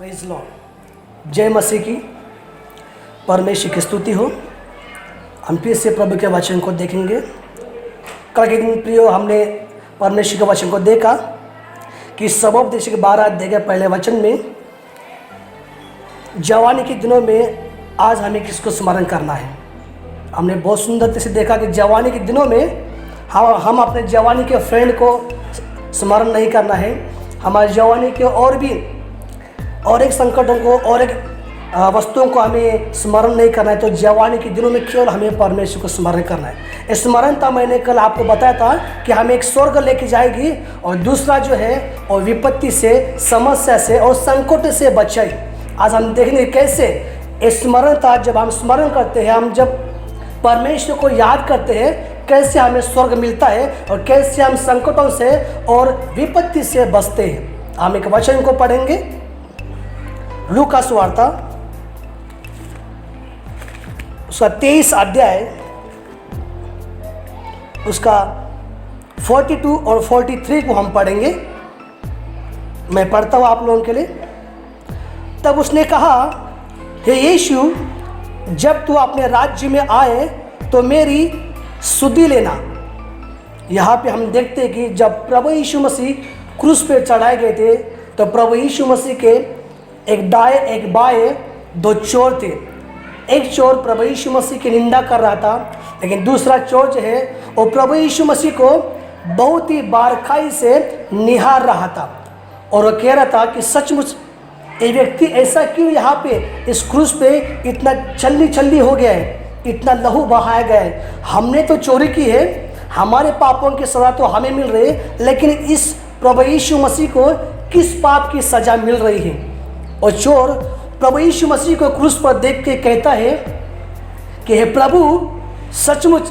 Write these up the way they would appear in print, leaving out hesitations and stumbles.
Praise Lord. जय मसीह की, परमेश्वर की स्तुति हो। हम फिर से प्रभु के वचन को देखेंगे। कल के दिन प्रियो हमने परमेश्वर के वचन को देखा कि सबोपदेश के 12 अध्याय के पहले वचन में जवानी के दिनों में आज हमें किसको स्मरण करना है। हमने बहुत सुंदर से देखा कि जवानी के दिनों में हम अपने जवानी के फ्रेंड को स्मरण नहीं करना है। हमारे जवानी के और एक संकटों को और एक वस्तुओं को हमें स्मरण नहीं करना है। तो जवानी के दिनों में केवल हमें परमेश्वर को स्मरण करना है। स्मरण था, मैंने कल आपको बताया था कि हमें एक स्वर्ग लेके जाएगी और दूसरा जो है और विपत्ति से, समस्या से और संकट से बचाएगी। आज हम देखेंगे कैसे स्मरण था, जब हम स्मरण करते हैं, हम जब परमेश्वर को याद करते हैं, कैसे हमें स्वर्ग मिलता है और कैसे हम संकटों से और विपत्ति से बचते हैं। हम एक वचन को पढ़ेंगे, लूका सुवार्ता उसका 23 अध्याय उसका 42 और 43 को हम पढ़ेंगे। मैं पढ़ता हूँ आप लोगों के लिए। तब उसने कहा, हे यीशु, जब तू अपने राज्य में आए तो मेरी सुधि लेना। यहाँ पे हम देखते हैं कि जब प्रभु यीशु मसीह क्रूस पे चढ़ाए गए थे तो प्रभु यीशु मसीह के एक दाएं एक बाएं दो चोर थे। एक चोर प्रभु यीशु मसीह की निंदा कर रहा था, लेकिन दूसरा चोर जो है वो प्रभु यीशु मसीह को बहुत ही बारकाई से निहार रहा था और वो कह रहा था कि सचमुच ये व्यक्ति ऐसा क्यों यहाँ पे इस क्रूस पे इतना छल्ली हो गया है, इतना लहू बहाया गया है। हमने तो चोरी की है, हमारे पापों की सज़ा तो हमें मिल रही है, लेकिन इस प्रभु यीशु मसीह को किस पाप की सज़ा मिल रही है। और चोर प्रभु यीशु मसीह को क्रूस पर देख के कहता है कि हे प्रभु, सचमुच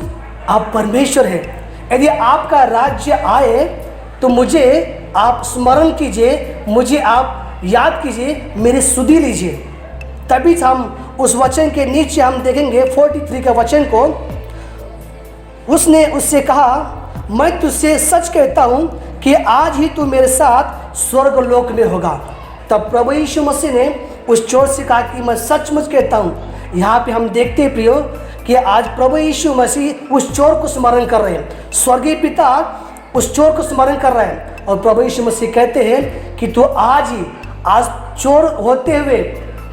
आप परमेश्वर हैं। यदि आपका राज्य आए तो मुझे आप स्मरण कीजिए, मुझे आप याद कीजिए, मेरी सुधि लीजिए। तभी हम उस वचन के नीचे हम देखेंगे 43 का वचन को। उसने उससे कहा, मैं तुझसे सच कहता हूँ कि आज ही तू मेरे साथ स्वर्ग लोक में होगा। तब प्रभु यीशु मसीह ने उस चोर से कहा कि मैं सचमुच कहता हूँ। यहाँ पे हम देखते हैं प्रियो कि आज प्रभु यीशु मसीह उस चोर को स्मरण कर रहे हैं। स्वर्गीय पिता उस चोर को स्मरण कर रहे हैं और प्रभु यीशु मसीह कहते हैं कि तू आज चोर होते हुए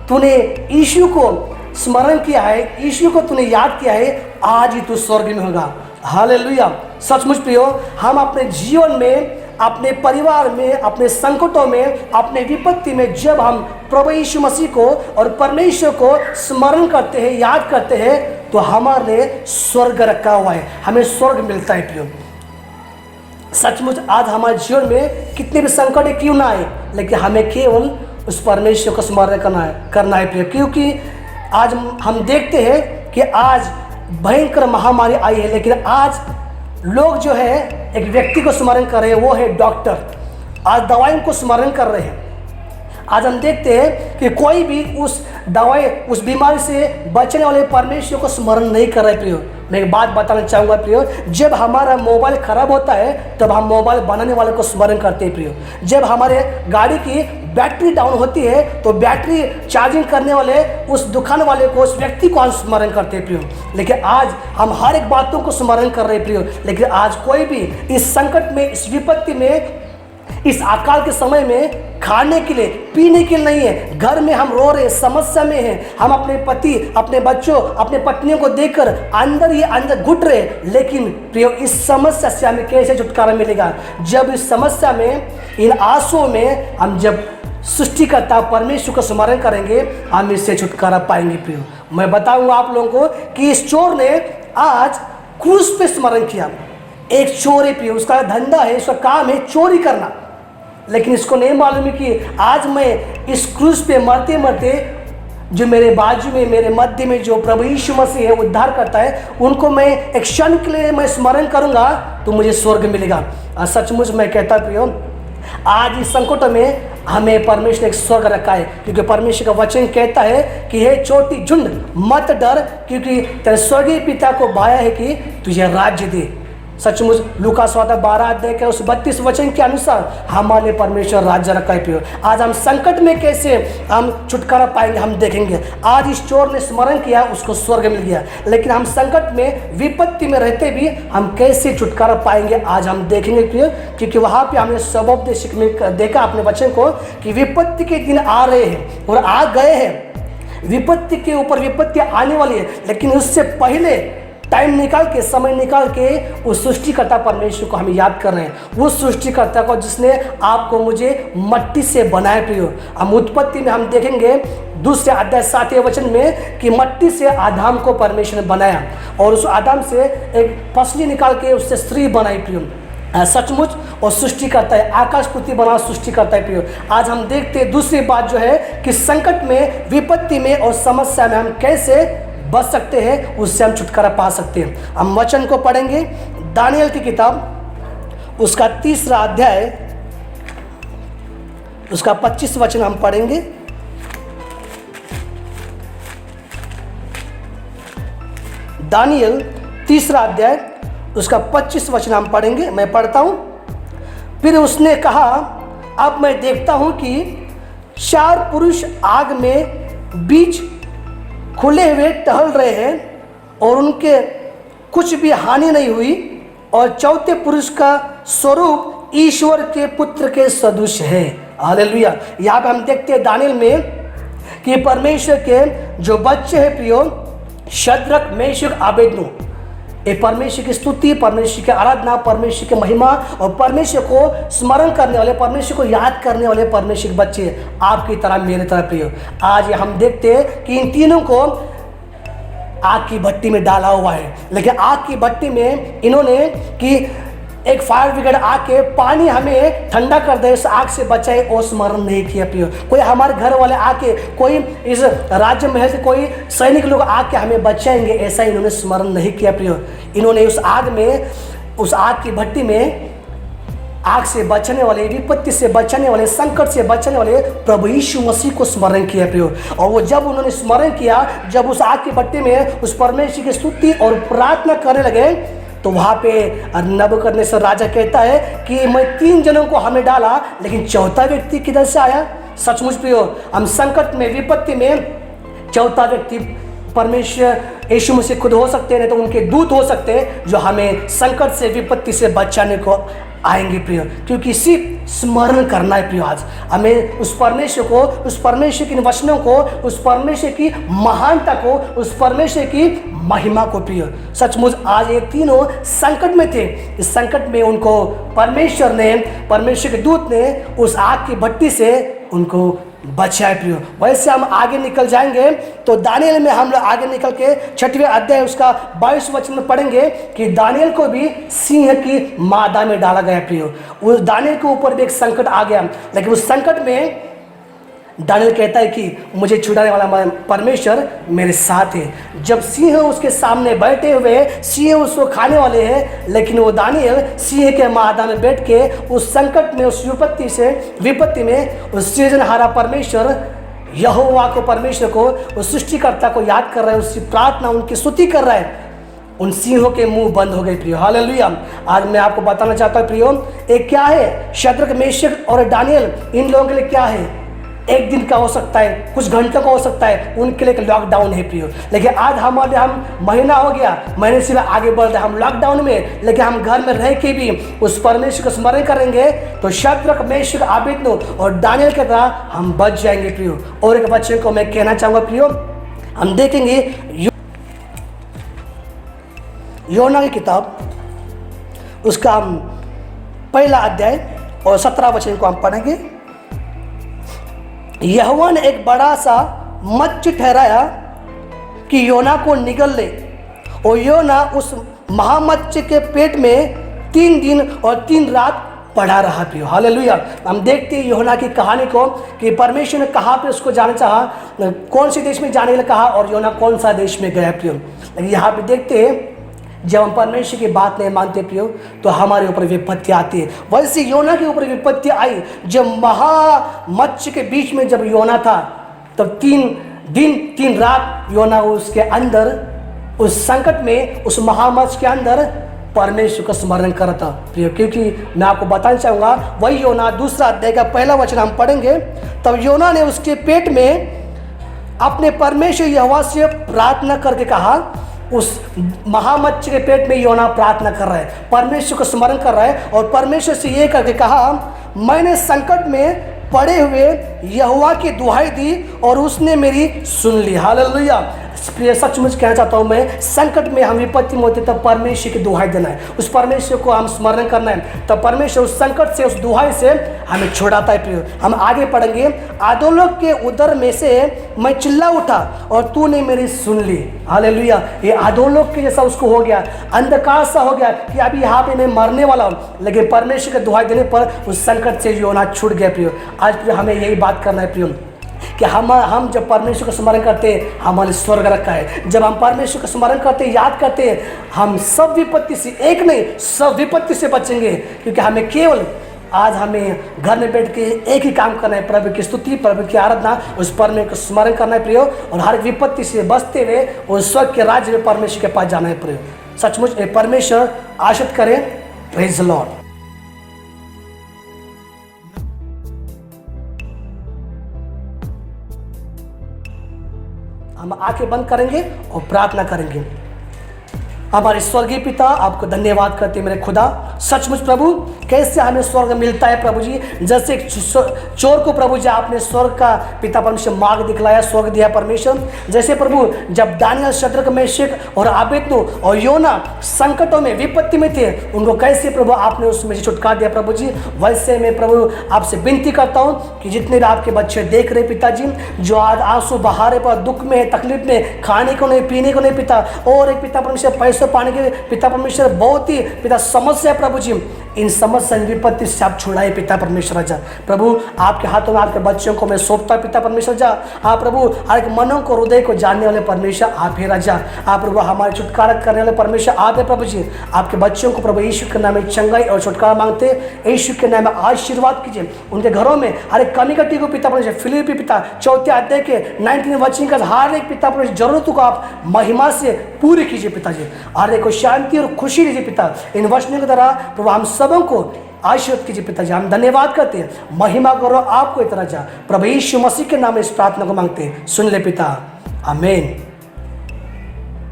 तूने यीशु को स्मरण किया है, यीशु को तूने याद किया है, आज ही तू स्वर्ग में होगा। हालेलुया। सचमुच प्रियो, हम अपने जीवन में, अपने परिवार में, अपने संकटों में, अपने विपत्ति में जब हम प्रभु यीशु मसीह को और परमेश्वर को स्मरण करते हैं, याद करते हैं, तो हमारे लिए स्वर्ग रखा हुआ है, हमें स्वर्ग मिलता है प्रियो। सचमुच आज हमारे जीवन में कितने भी संकट क्यों ना आए, लेकिन हमें केवल उस परमेश्वर को स्मरण करना है प्रियो। क्योंकि आज हम देखते हैं कि आज भयंकर महामारी आई है, लेकिन आज लोग जो है एक व्यक्ति को स्मरण कर रहे हैं, वो है डॉक्टर। आज दवाइयों को स्मरण कर रहे हैं। आज हम देखते हैं कि कोई भी उस दवाई, उस बीमारी से बचने वाले परमेश्वर को स्मरण नहीं कर रहे प्रियो। मैं एक बात बताना चाहूँगा प्रियो, जब हमारा मोबाइल खराब होता है तब हम मोबाइल बनाने वाले को स्मरण करते हैं प्रियो। जब हमारे गाड़ी की बैटरी डाउन होती है तो बैटरी चार्जिंग करने वाले उस दुकान वाले को, उस व्यक्ति को हम स्मरण करते हैं प्रियो। लेकिन आज हम हर एक बातों को स्मरण कर रहे हैं प्रियो। लेकिन आज कोई भी इस संकट में, इस विपत्ति में, इस अकाल के समय में खाने के लिए, पीने के लिए नहीं है। घर में हम रो रहे, समस्या में हैं, हम अपने पति, अपने बच्चों, अपने पत्नियों को देखकर अंदर ही अंदर घुट रहे। लेकिन प्रियो, इस समस्या से हमें कैसे छुटकारा मिलेगा? जब इस समस्या में, इन आंसुओं में हम जब सृष्टिकर्ता परमेश्वर को स्मरण करेंगे, हम इससे छुटकारा पाएंगे प्रियो। मैं बताऊंगा आप लोगों को कि इस चोर ने आज क्रूस पे स्मरण किया। एक चोर है प्रियो, उसका धंधा है, उसका काम है चोरी करना। लेकिन इसको नहीं मालूम है कि आज मैं इस क्रूस पे मरते मरते जो मेरे बाजू में, मेरे मध्य में जो प्रभु यीशु मसीह है, उद्धार करता है, उनको मैं एक क्षण के लिए मैं स्मरण करूंगा तो मुझे स्वर्ग मिलेगा। सचमुच मैं कहता प्रियो, आज इस संकट में हमें परमेश्वर ने एक स्वर्ग रखा है। क्योंकि परमेश्वर का वचन कहता है कि हे छोटी झुंड, मत डर, क्योंकि तेरे स्वर्गीय पिता को भाया है कि तुझे राज्य दे। सचमुच लूका स्वार्थ 12 अध्याय के उस 32 वचन के अनुसार हमारे परमेश्वर राज्य रखा है प्रियो। आज हम संकट में कैसे हम छुटकारा पाएंगे हम देखेंगे। आज इस चोर ने स्मरण किया, उसको स्वर्ग मिल गया, लेकिन हम संकट में विपत्ति में रहते भी हम कैसे छुटकारा पाएंगे आज हम देखेंगे प्रियो। क्योंकि वहाँ पे हमने सबोपदेश में देखा अपने वचन को कि विपत्ति के दिन आ रहे हैं और आ गए हैं। विपत्ति के ऊपर विपत्ति आने वाली है, लेकिन उससे पहले टाइम निकाल के, समय निकाल के उस सृष्टिकर्ता परमेश्वर को हम याद कर रहे हैं। उस सृष्टिकर्ता को जिसने आपको मुझे मट्टी से बनाया प्रियो। हम उत्पत्ति में हम देखेंगे 2 अध्याय 7वें वचन में कि मट्टी से आदम को परमेश्वर ने बनाया और उस आदम से एक पसली निकाल के उससे स्त्री बनाई प्रियो। सचमुच और सृष्टि करता है, आकाश पृथ्वी बना सृष्टि करता है प्रियो। आज हम देखते हैं दूसरी बात जो है कि संकट में, विपत्ति में और समस्या में हम कैसे बच सकते हैं, उससे हम छुटकारा पा सकते हैं। हम वचन को पढ़ेंगे, दानियल की किताब उसका 3 अध्याय उसका 25 वचन हम पढ़ेंगे। दानियल 3 अध्याय उसका 25 वचन हम पढ़ेंगे। मैं पढ़ता हूं। फिर उसने कहा, अब मैं देखता हूं कि 4 पुरुष आग में बीच खुले हुए टहल रहे हैं और उनके कुछ भी हानि नहीं हुई, और चौथे पुरुष का स्वरूप ईश्वर के पुत्र के सदृश है। हालेलुया। यहाँ पे हम देखते हैं दानियल में कि परमेश्वर के जो बच्चे हैं प्रियो, शद्रक, मेशक, अबेदनगो, ये परमेश्वर की स्तुति, परमेश्वर की आराधना, परमेश्वर की महिमा और परमेश्वर को स्मरण करने वाले, परमेश्वर को याद करने वाले परमेश्वर के बच्चे आपकी तरह मेरे तरह प्रिय। आज हम देखते हैं कि इन तीनों को आग की भट्टी में डाला हुआ है, लेकिन आग की भट्टी में इन्होंने कि एक फायर ब्रिगेड आके पानी हमें ठंडा कर दे, इस आग से बचाए, और स्मरण नहीं किया प्रियो। कोई हमारे घर वाले आके, कोई इस राज्य महल से कोई सैनिक लोग आके हमें बचाएंगे, ऐसा इन्होंने स्मरण नहीं किया प्रियो। इन्होंने उस आग में, उस आग की भट्टी में आग से बचने वाले, विपत्ति से बचने वाले, संकट से बचने वाले प्रभु यीशु मसीह को स्मरण किया प्रियो। और वो जब उन्होंने स्मरण किया, जब उस आग की भट्टी में उस परमेश्वर की स्तुति और प्रार्थना करने लगे, तो वहाँ पे नबूकदनेस्सर राजा कहता है कि मैं 3 जनों को हमें डाला, लेकिन चौथा व्यक्ति किधर से आया। सचमुच प्रियो, हम संकट में, विपत्ति में चौथा व्यक्ति परमेश्वर यीशु मसीह खुद हो सकते हैं, नहीं तो उनके दूत हो सकते हैं जो हमें संकट से, विपत्ति से बचाने को आएंगे प्रियो। क्योंकि सिर्फ स्मरण करना है प्रियो। आज हमें उस परमेश्वर को, उस परमेश्वर के वचनों को, उस परमेश्वर की महानता को, उस परमेश्वर की महिमा को प्रियो। सचमुच आज ये तीनों संकट में थे। इस संकट में उनको परमेश्वर ने, परमेश्वर के दूत ने उस आग की भट्टी से उनको बचाए प्रियो। वैसे हम आगे निकल जाएंगे तो दानियल में हम लोग आगे निकल के 6वें अध्याय उसका 22 वचन में पढ़ेंगे कि दानियल को भी सिंह की मादा में डाला गया प्रियो। उस दानियल के ऊपर भी एक संकट आ गया, लेकिन उस संकट में दानियल कहता है कि मुझे छुड़ाने वाला परमेश्वर मेरे साथ है। जब सिंह उसके सामने बैठे हुए, सिंह उसको खाने वाले हैं, लेकिन वो दानियल सिंह के मादा में बैठ के उस संकट में, उस विपत्ति में उस सृजनहारा परमेश्वर यहोवा को, परमेश्वर को, उस सृष्टिकर्ता को याद कर रहा है, उसकी प्रार्थना, उनकी स्तुति कर रहा है। उन सिंहों के मुंह बंद हो गए प्रियो। हालेलुया। आज मैं आपको बताना चाहता हूँ प्रियो, एक क्या है, शद्रक, मेशक और दानियल, इन लोगों के लिए क्या है, एक दिन का हो सकता है, कुछ घंटों का हो सकता है, उनके लिए एक लॉकडाउन है प्रियो। लेकिन आज हम महीना हो गया, महीने से आगे बढ़ रहे, हम लॉकडाउन में, लेकिन हम घर में रह के भी उस परमेश्वर को स्मरण करेंगे तो शद्रक, मेशक, अबेदनगो और दानियल की तरह हम बच जाएंगे प्रियो। और एक बच्चे को मैं कहना चाहूँगा प्रियो, हम देखेंगे योना की किताब उसका हम 1 अध्याय और 17 वचन को हम पढ़ेंगे। यहोवा ने एक बड़ा सा मत्स्य ठहराया कि योना को निगल ले, और योना उस महामत्स्य के पेट में 3 दिन और 3 रात पड़ा रहा प्रियो। हालेलुया। हम देखते हैं योना की कहानी को कि परमेश्वर ने कहाँ पे उसको जाना चाहा, कौन से देश में जाने के लिए कहा, और योना कौन सा देश में गया प्रियो। लेकिन यहाँ पे देखते हैं जब हम परमेश्वर की बात नहीं मानते प्रियो तो हमारे ऊपर विपत्ति आती है। वैसे योना के ऊपर विपत्ति आई जब महामत्स्य के बीच में जब योना था, तब 3 दिन 3 रात योना उसके अंदर, उस संकट में, उस महामत्स्य के अंदर परमेश्वर का स्मरण करा था प्रिय, क्योंकि मैं आपको बताना चाहूँगा वही योना 2 अध्याय का 1 वचन हम पढ़ेंगे। तब योना ने उसके पेट में अपने परमेश्वर यहोवा से प्रार्थना करके कहा। उस महामच्छी के पेट में योना प्रार्थना कर रहा है, परमेश्वर को स्मरण कर रहा है और परमेश्वर से ये करके कहा, मैंने संकट में पड़े हुए यहोवा की दुहाई दी और उसने मेरी सुन ली। हालेलुया। प्रिय, सचमुच कहना चाहता हूँ मैं, संकट में हम विपत्ति में होते तब परमेश्वर की दुहाई देना है, उस परमेश्वर को हम स्मरण करना है, तब परमेश्वर उस संकट से, उस दुहाई से हमें छुड़ाता है। प्रिय, हम आगे पढ़ेंगे। अधोलोक के उदर में से मैं चिल्ला उठा और तूने मेरी सुन ली। हालेलुया। ये अधोलोक के जैसा उसको हो गया, अंधकार सा हो गया कि अभी यहाँ पे मैं मरने वाला हूँ, लेकिन परमेश्वर की दुहाई देने पर उस संकट से योना छूट गया। प्रिय, आज प्रिय हमें यही बात करना है प्रिय, कि हम जब परमेश्वर का स्मरण करते हैं हमारे स्वर्ग रखा है। जब हम परमेश्वर का स्मरण करते हैं, याद करते हैं, हम सब विपत्ति से, एक नहीं सब विपत्ति से बचेंगे, क्योंकि हमें केवल आज हमें घर में बैठ के एक ही काम करना है, प्रभु की स्तुति, प्रभु की आराधना, उस परमेश्वर का स्मरण करना है प्रिय, और हर विपत्ति से बचते हुए उस स्वर्ग के राज्य में परमेश्वर के पास जाना है प्रिय। सचमुच परमेश्वर आशीष करे। Praise the Lord. हम आंखें बंद करेंगे और प्रार्थना करेंगे। हमारे स्वर्गीय पिता, आपको धन्यवाद करते हैं मेरे खुदा। सचमुच प्रभु, कैसे हमें स्वर्ग मिलता है प्रभु जी, जैसे एक चोर को प्रभु जी आपने स्वर्ग का पिता परमेश्वर मार्ग दिखलाया, स्वर्ग दिया परमेश्वर। जैसे प्रभु जब दानियल, शद्रक, मेशक और अबेदनगो और योना संकटों में, विपत्ति में थे, उनको कैसे प्रभु आपने उसमें से छुटकारा दिया प्रभु जी, वैसे मैं प्रभु आपसे विनती करता हूँ कि जितने भी आपके बच्चे देख रहे पिताजी, जो आज आंसू बहा रहे, पर दुख में, तकलीफ में, खाने को नहीं, पीने को नहीं पिता, और एक पिता परमेश्वर पैसे पाने के पिता परमेश्वर बहुत ही पिता समस्या है प्रभु जी, इन समस्या विपत्ति से आप छुड़ाए पिता परमेश्वर राजा। प्रभु आपके हाथों में आपके बच्चों को मैं सौंपता पिता परमेश्वर जा। हाँ प्रभु, हर एक मनों को, हृदय को जानने वाले परमेश्वर आप ही राजा। आप प्रभु हमारे छुटकारा करने वाले परमेश्वर आप है प्रभु जी। आपके बच्चों को प्रभु यीशु के नाम में चंगाई और छुटकारा मांगते, यीशु के नाम में आशीर्वाद कीजिए। उनके घरों में हर एक कमी कटी को पिता परमेश्वर, फिलिप्पी पिता 4 अध्याय के 19 वचन का हर एक पिता परमेश्वर जरूरतों को आप महिमा से पूरी कीजिए पिताजी। हर एक को शांति और खुशी दीजिए पिता। इन वचनों के द्वारा प्रभु हम सबों को आशीर्वाद कीजिए पिताजी। हम धन्यवाद करते हैं, महिमा करो आपको इतना जा। प्रभु यीशु मसीह के नाम में इस प्रार्थना को मांगते हैं, सुन ले पिता, आमीन।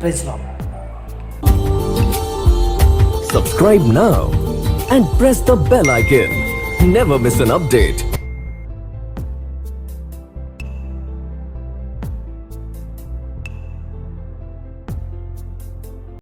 Praise Lord. Subscribe now and press the bell icon. Never miss an update.